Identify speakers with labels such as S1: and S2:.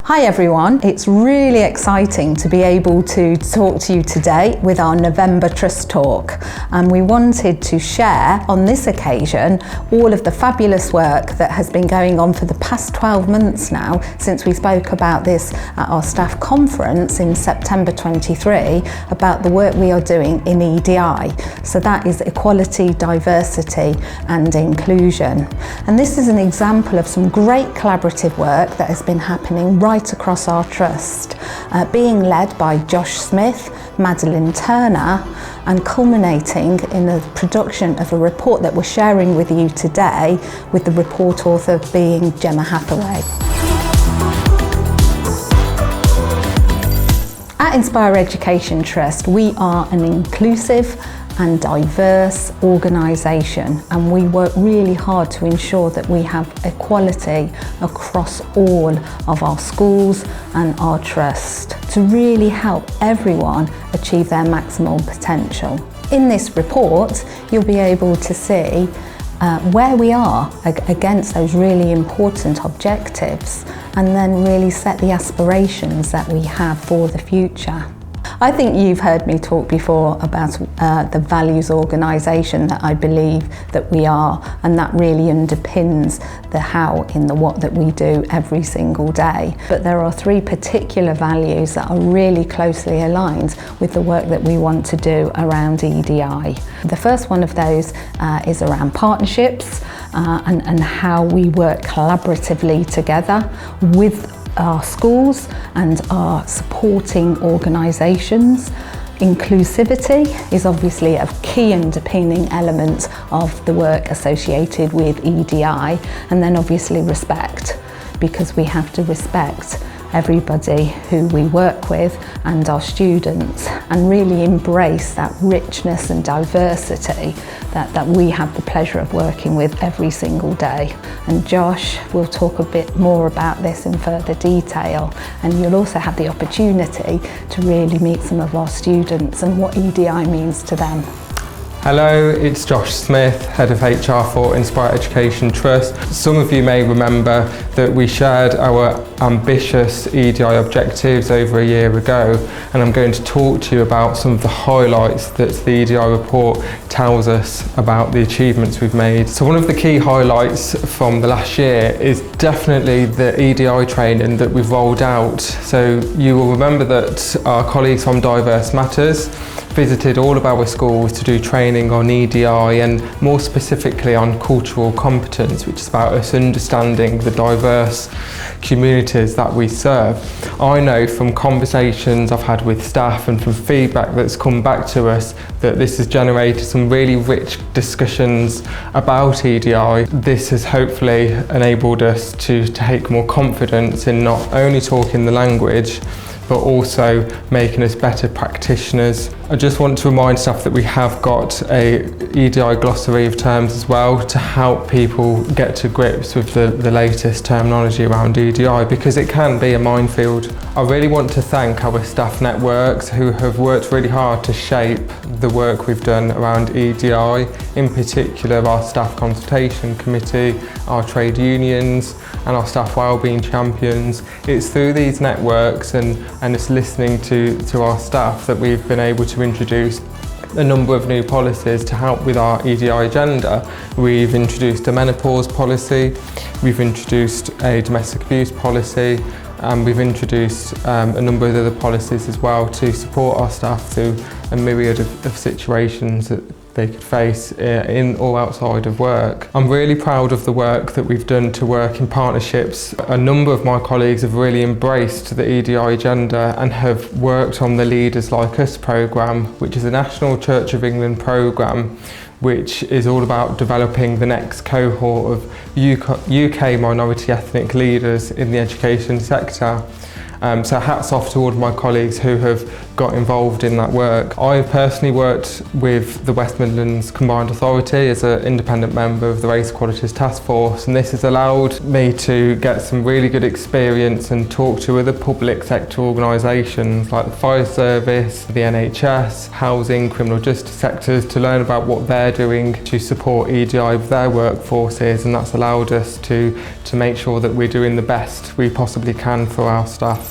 S1: Hi everyone, it's really exciting to be able to talk to you today with our November Trust Talk, and we wanted to share on this occasion all of the fabulous work that has been going on for the past 12 months now since we spoke about this at our staff conference in September 23 about the work we are doing in EDI. So that is equality, diversity and inclusion. And this is an example of some great collaborative work that has been happening right across our trust, being led by Josh Smith, Madeline Turner, and culminating in the production of a report that we're sharing with you today, with the report author being Gemma Hathaway. At Inspire Education Trust, we are an inclusive and diverse organisation, and we work really hard to ensure that we have equality across all of our schools and our trust to really help everyone achieve their maximal potential. In this report, you'll be able to see where we are against those really important objectives, and then really set the aspirations that we have for the future. I think you've heard me talk before about the values organisation that I believe that we are, and that really underpins the how in the what that we do every single day. But there are three particular values that are really closely aligned with the work that we want to do around EDI. The first one of those is around partnerships and how we work collaboratively together with our schools and our supporting organisations. Inclusivity is obviously a key underpinning element of the work associated with EDI, and then obviously respect, because we have to respect everybody who we work with and our students, and really embrace that richness and diversity that we have the pleasure of working with every single day. And Josh will talk a bit more about this in further detail, and you'll also have the opportunity to really meet some of our students and what EDI means to them.
S2: Hello, it's Josh Smith, Head of HR for Inspire Education Trust. Some of you may remember that we shared our ambitious EDI objectives over a year ago, and I'm going to talk to you about some of the highlights that the EDI report tells us about the achievements we've made. So one of the key highlights from the last year is definitely the EDI training that we've rolled out. So you will remember that our colleagues from Diverse Matters visited all of our schools to do training on EDI, and more specifically on cultural competence, which is about us understanding the diverse communities that we serve. I know from conversations I've had with staff and from feedback that's come back to us that this has generated some really rich discussions about EDI. This has hopefully enabled us to take more confidence in not only talking the language, but also making us better practitioners. I just want to remind staff that we have got a EDI glossary of terms as well to help people get to grips with the latest terminology around EDI, because it can be a minefield. I really want to thank our staff networks who have worked really hard to shape the work we've done around EDI, in particular our staff consultation committee, our trade unions and our staff wellbeing champions. It's through these networks and us listening to our staff that we've been able to introduce a number of new policies to help with our EDI agenda. We've introduced a menopause policy, we've introduced a domestic abuse policy, and we've introduced a number of other policies as well to support our staff through a myriad of situations that they could face in or outside of work. I'm really proud of the work that we've done to work in partnerships. A number of my colleagues have really embraced the EDI agenda and have worked on the Leaders Like Us programme, which is a National Church of England programme which is all about developing the next cohort of UK minority ethnic leaders in the education sector. So hats off to all of my colleagues who have got involved in that work. I personally worked with the West Midlands Combined Authority as an independent member of the Race Equalities Task Force, and this has allowed me to get some really good experience and talk to other public sector organisations like the fire service, the NHS, housing, criminal justice sectors, to learn about what they're doing to support EDI with their workforces, and that's allowed us to make sure that we're doing the best we possibly can for our staff.